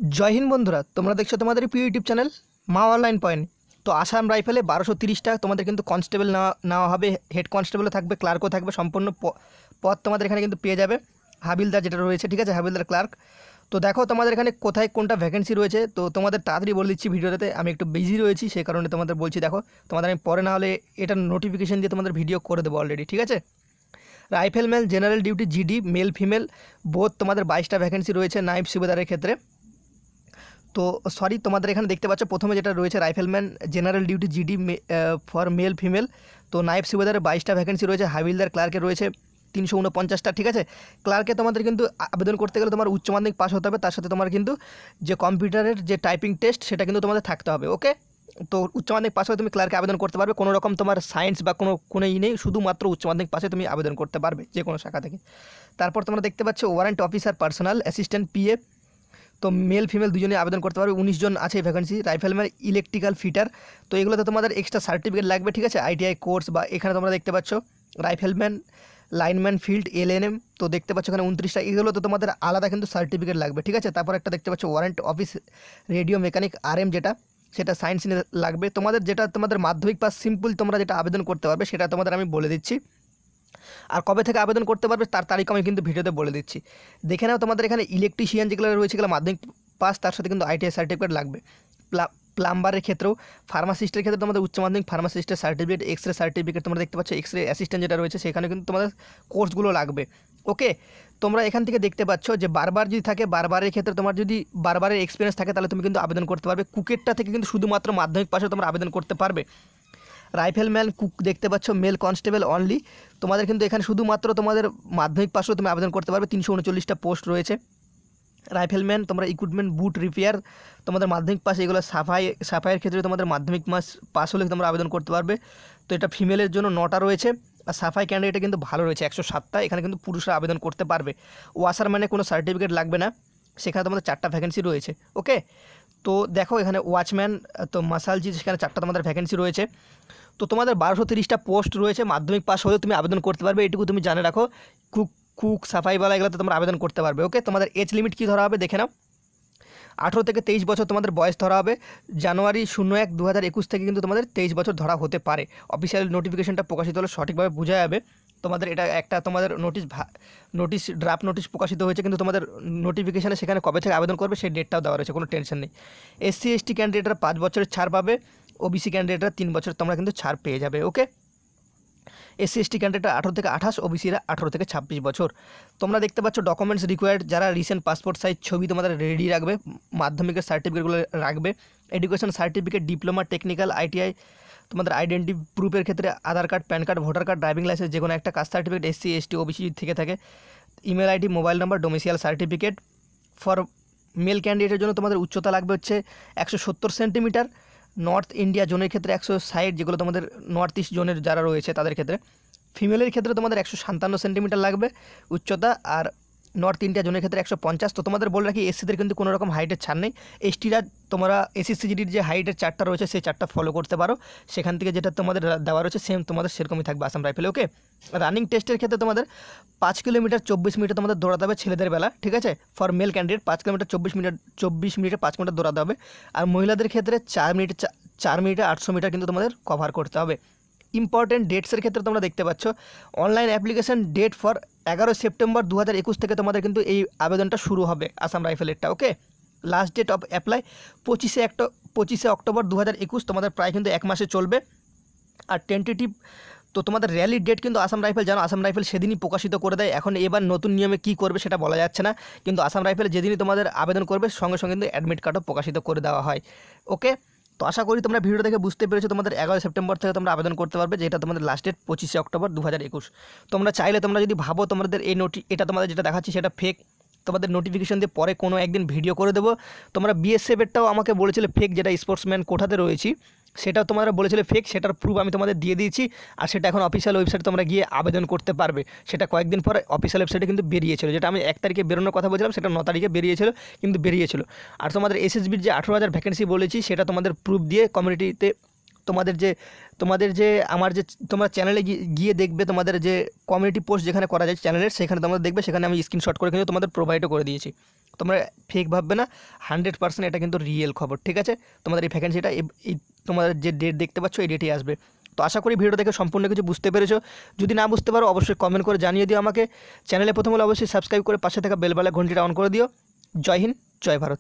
জয় হিন্দ বন্ধুরা, তোমরা দেখছো তোমাদের প্রিয় ইউটিউব চ্যানেল মা অনলাইন পয়েন্ট। তো আসাম রাইফেলে 1230টা তোমাদের কিন্তু কনস্টেবল নেওয়া হবে, হেড কনস্টেবলও থাকবে, ক্লার্কও থাকবে, সম্পূর্ণ পদ তোমাদের এখানে কিন্তু পেয়ে যাবে। হাবিলদার যেটা রয়েছে, ঠিক আছে, হাবিলদার ক্লার্ক। তো দেখো তোমাদের এখানে কোথায় কোনটা ভ্যাকেন্সি রয়েছে, তো তোমাদের তাড়াতাড়ি বলে দিচ্ছি ভিডিওতে, আমি একটু বিজি রয়েছি সেই কারণে তোমাদের বলছি। দেখো তোমাদের আমি পরে না হলে এটা নোটিফিকেশন দিয়ে তোমাদের ভিডিও করে দেবো অলরেডি, ঠিক আছে। Rifleman general duty GD male female both তোমাদের 22টা ভ্যাকেন্সি রয়েছে নাইব সুবেদারের ক্ষেত্রে। তো সরি, তোমাদের এখানে দেখতে পাচ্ছ প্রথমে যেটা রয়েছে rifleman general duty GD for male female. তো নাইব সুবেদারের 22টা ভ্যাকেন্সি রয়েছে, হাবিলদার ক্লার্কে রয়েছে 349টা, ঠিক আছে। ক্লার্কে তোমাদের কিন্তু আবেদন করতে গেলে তোমার উচ্চ মাধ্যমিক পাস হতে হবে, তার সাথে তোমার কিন্তু যে কম্পিউটারের যে টাইপিং টেস্ট সেটা কিন্তু তোমাদের থাকতে হবে, ওকে। তো উচ্চ মাধ্যমিক পাস হয়ে তুমি ক্লার্কে আবেদন করতে পারবে, কোনো রকম তোমার সায়েন্স বা কোনো নেই, শুধুমাত্র উচ্চ মাধ্যমিক পাশে তুমি আবেদন করতে পারবে যে কোনো শাখা থেকে। তারপর তোমরা দেখতে পাচ্ছ warrant officer personal assistant PA. তো মেল ফিমেল দুজনে আবেদন করতে পারবে, 19 জন আছে ভ্যাকেন্সি। রাইফেলম্যান ইলেকট্রিক্যাল ফিটার, তো এগুলোতে তোমাদের এক্সট্রা সার্টিফিকেট লাগবে, ঠিক আছে, আইটিআই কোর্স বা এখানে তোমরা দেখতে পাচ্ছ রাইফেলম্যান লাইনম্যান ফিল্ড এলএনএম, তো দেখতে পাচ্ছ এখানে 29টা, এগুলো তো তোমাদের আলাদা কিন্তু সার্টিফিকেট লাগবে, ঠিক আছে। তারপর একটা দেখতে পাচ্ছ warrant office radio mechanic RM, সেটা সায়েন্স নিয়ে লাগবে। তোমাদের যেটা তোমাদের মাধ্যমিক পাস সিম্পল তোমরা যেটা আবেদন করতে পারবে সেটা তোমাদের আমি বলে দিচ্ছি, আর কবে থেকে আবেদন করতে পারবে তার তারিখ আমি কিন্তু ভিডিওতে বলে দিচ্ছি। দেখে নাও তোমাদের এখানে ইলেকট্রিশিয়ান যেগুলো রয়েছে এগুলো মাধ্যমিক পাস, তার সাথে কিন্তু আইটিআই সার্টিফিকেট লাগবে। প্লাম্বারের ক্ষেত্রেও, ফার্মাসিস্টের ক্ষেত্রে তোমাদের উচ্চ মাধ্যমিক ফার্মাসিস্টের সার্টিফিকেট, এক্সরে সার্টিফিকেট তোমরা দেখতে পাচ্ছ, এক্সরে অ্যাসিস্ট্যান্ট যেটা রয়েছে সেখানে কিন্তু তোমাদের কোর্সগুলো লাগবে, ওকে। তোমরা এখান থেকে দেখতে পাচ্ছ যে বারবার যদি থাকে, বারবারের ক্ষেত্রে তোমার যদি বারবারের এক্সপিরিয়েন্স থাকে তাহলে তুমি কিন্তু আবেদন করতে পারবে। কুকেটটা থেকে কিন্তু শুধুমাত্র মাধ্যমিক পাশে তোমরা আবেদন করতে পারবে। রাইফেলম্যান কুক দেখতে পাচ্ছ মেল কনস্টেবল অনলি, তোমাদের কিন্তু এখানে শুধুমাত্র তোমাদের মাধ্যমিক পাশেও তুমি আবেদন করতে পারবে, 339টা পোস্ট রয়েছে। রাইফেলম্যান তোমরা ইকুইপমেন্ট বুট রিপেয়ার, তোমাদের মাধ্যমিক পাস, এগুলো সাফাইয়ের ক্ষেত্রে তোমাদের মাধ্যমিক পাস হলে তোমরা আবেদন করতে পারবে। তো এটা ফিমেলের জন্য 9টা রয়েছে, আর সাফাই ক্যান্ডিডেটে কিন্তু ভালো রয়েছে 107টা, এখানে কিন্তু পুরুষরা আবেদন করতে পারবে। ওয়াশারম্যানে কোনো সার্টিফিকেট লাগবে না, সেখানে তোমাদের 4টা ভ্যাকেন্সি রয়েছে, ওকে। তো দেখো এখানে ওয়াচম্যান, তো মাসালজি, সেখানে 4টা তোমাদের ভ্যাকেন্সি রয়েছে। তো তোমাদের 1230টা পোস্ট রয়েছে, মাধ্যমিক পাস হলেও তুমি আবেদন করতে পারবে, এটুকু তুমি জানে রাখো। কুক সাফাইওয়ালা এগুলোতে তোমরা আবেদন করতে পারবে, ওকে। তোমাদের এজ লিমিট কী ধরা হবে দেখে নাও, 18 থেকে 23 বছর তোমাদের বয়স ধরা হবে। জানুয়ারি 01/2021 থেকে কিন্তু তোমাদের 23 বছর ধরা হতে পারে। অফিসিয়াল নোটিফিকেশনটা প্রকাশিত হলে সঠিকভাবে বোঝা যাবে। তোমাদের এটা একটা তোমাদের ড্রাফট নোটিশ প্রকাশিত হয়েছে, কিন্তু তোমাদের নোটিফিকেশানে সেখানে কবে থেকে আবেদন করবে সেই ডেটটাও দেওয়া রয়েছে, কোনো টেনশন নেই। SC ST ক্যান্ডিডেটরা 5 বছরের ছাড় পাবে, OBC ক্যান্ডিডেটরা 3 বছর তোমরা কিন্তু ছাড় পেয়ে যাবে, ওকে। SC ST ক্যান্ডিডেটরা 18 থেকে 28, OBCরা 18 থেকে 26 বছর। তোমরা দেখতে পাচ্ছ ডকুমেন্টস রিকোয়ার্ড, যারা রিসেন্ট পাসপোর্ট সাইজ ছবি তোমাদের রেডি রাখবে, মাধ্যমিকের সার্টিফিকেটগুলো রাখবে, education certificate, diploma, technical, ITI, তোমাদের আইডেন্টি প্রুফের ক্ষেত্রে Aadhaar card, PAN card, voter card, driving licence, যে কোনো একটা caste certificate, SC ST OBC থেকে থাকে, email ID, mobile number, domicile certificate. For male ক্যান্ডিডেটের জন্য তোমাদের উচ্চতা লাগবে হচ্ছে 170 সেন্টিমিটার, নর্থ ইন্ডিয়া জোনের ক্ষেত্রে 160, যেগুলো তোমাদের নর্থ ইস্ট জোনের যারা রয়েছে তাদের ক্ষেত্রে। ফিমেলের ক্ষেত্রে তোমাদের 157 সেন্টিমিটার লাগবে উচ্চতা, আর নর্থ ইন্ডিয়া জোনের ক্ষেত্রে 150। তো তোমাদের বলে রাখি এসসিদের কিন্তু কোনো রকম হাইটের ছাড় নেই। এসটিরা তোমরা SCCGডির যে হাইটের চার্টটা রয়েছে সেই চার্টটা ফলো করতে পারো, সেখান থেকে যেটা তোমাদের দেওয়া রয়েছে সেম তোমাদের সেরকমই থাকবে আসাম রাইফেলে, ওকে। রানিং টেস্টের ক্ষেত্রে তোমাদের 5 কিলোমিটার 24 মিনিটে তোমাদের দৌড়াতে হবে ছেলেদের বেলা, ঠিক আছে। ফর মেল ক্যান্ডিডেট 5 কিলোমিটার 24 মিনিটে 5 মিনিট দৌড়াতে হবে, আর মহিলাদের ক্ষেত্রে 4 মিনিটে 800 মিটার কিন্তু তোমাদের কভার করতে হবে। ইম্পর্টেন্ট ডেটসের ক্ষেত্রে তোমরা দেখতে পাচ্ছ online application date for 11 September 2021 থেকে তোমাদের কিন্তু এই আবেদনটা শুরু হবে আসাম রাইফেলেরটা, okay. Last date of apply 25 October 2021, তোমাদের প্রায় কিন্তু 1 মাসে চলবে। আর টেন্টেটিভ, তো তোমাদের র্যালির ডেট কিন্তু আসাম রাইফেল জানো, আসাম রাইফেল সেদিনই প্রকাশিত করে দেয়। এখন এবার নতুন নিয়মে কী করবে সেটা বলা যাচ্ছে না, কিন্তু আসাম রাইফেল যেদিনই তোমাদের আবেদন করবে সঙ্গে সঙ্গে কিন্তু অ্যাডমিট কার্ডও প্রকাশিত করে দেওয়া হয়, ওকে। তো আশা করি তোমরা ভিডিও দেখে বুঝতে পেরেছো, তোমাদের 11 সেপ্টেম্বর থেকে তোমরা আবেদন করতে পারবে, যেটা তোমাদের লাস্ট ডেট 25 অক্টোবর 2021। তোমরা চাইলে তোমরা যদি ভাবো তোমাদের এই এটা তোমাদের যেটা দেখাচ্ছি সেটা ফেক, তোমাদের নোটিফিকেশন দিয়ে পরে কোনো একদিন ভিডিও করে দেবো। তোমরা BSF-এরটাও আমাকে বলেছিলে ফেক, যেটা স্পোর্টসম্যান কোঠাতে রয়েছি সেটাও তোমরা বলেছিলে ফেক, সেটার প্রুফ আমি তোমাদের দিয়ে দিয়েছি। আর সেটা এখন অফিসিয়াল ওয়েবসাইটে তোমরা গিয়ে আবেদন করতে পারবে, সেটা কয়েকদিন পরে অফিসিয়াল ওয়েবসাইটে কিন্তু বেরিয়েছিল, যেটা আমি 1 তারিখে বেরোনোর কথা বলছিলাম সেটা 9 তারিখে বেরিয়েছিল। আর তোমাদের SSBর যে 18,000 ভ্যাকেন্সি বলেছি সেটা তোমাদের প্রুফ দিয়ে কমিউনিটিতে তোমাদের যে আমার যে তোমরা চ্যানেলে গিয়ে দেখবে, তোমাদের যে কমিউনিটি পোস্ট যেখানে করা যায় চ্যানেলের, সেখানে তোমরা দেখবে, সেখানে আমি স্ক্রিনশট করে কিন্তু তোমাদের প্রোভাইডও করে দিয়েছি, তোমরা ফেক ভাববে না, 100% এটা কিন্তু রিয়েল খবর, ঠিক আছে। তোমাদের এই ভ্যাকেন্সিটা এই তোমাদের যে ডেট দেখতে পাচ্ছ এই ডেটেই আসবে। তো আশা করি ভিডিও দেখে সম্পূর্ণ কিছু বুঝতে পেরেছো। যদি না বুঝতে পারো অবশ্যই কমেন্ট করে জানিয়ে দিও আমাকে। চ্যানেলে প্রথম হলে অবশ্যই সাবস্ক্রাইব করে পাশে থাকা বেলবালা ঘন্টিটা অন করে দিও। জয় হিন্দ, জয় ভারত।